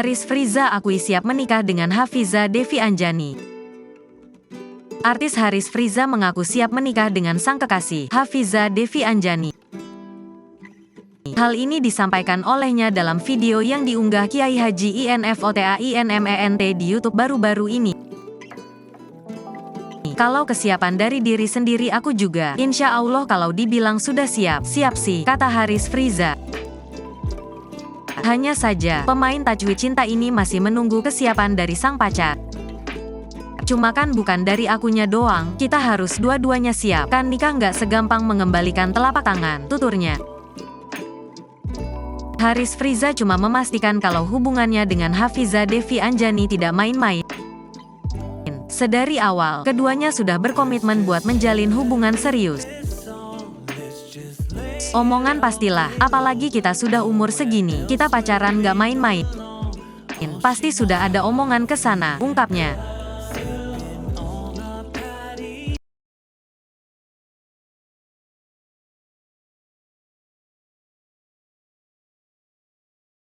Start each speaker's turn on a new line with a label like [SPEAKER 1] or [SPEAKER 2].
[SPEAKER 1] Haris Friza akui siap menikah dengan Hafiza Devi Anjani. Artis Haris Friza mengaku siap menikah dengan sang kekasih, Hafiza Devi Anjani. Hal ini disampaikan olehnya dalam video yang diunggah Kiai Haji INFOTAINMENT di YouTube baru-baru ini. Kalau kesiapan dari diri sendiri aku juga, insya Allah kalau dibilang sudah siap, siap sih, kata Haris Friza. Hanya saja, pemain tajwid cinta ini masih menunggu kesiapan dari sang pacar. Cuma kan bukan dari akunya doang, kita harus dua-duanya siap, kan nikah nggak segampang mengembalikan telapak tangan, tuturnya. Haris Friza cuma memastikan kalau hubungannya dengan Hafiza Devi Anjani tidak main-main. Sedari awal, keduanya sudah berkomitmen buat menjalin hubungan serius. Omongan pastilah, apalagi kita sudah umur segini, kita pacaran nggak main-main. Pasti sudah ada omongan ke sana, ungkapnya.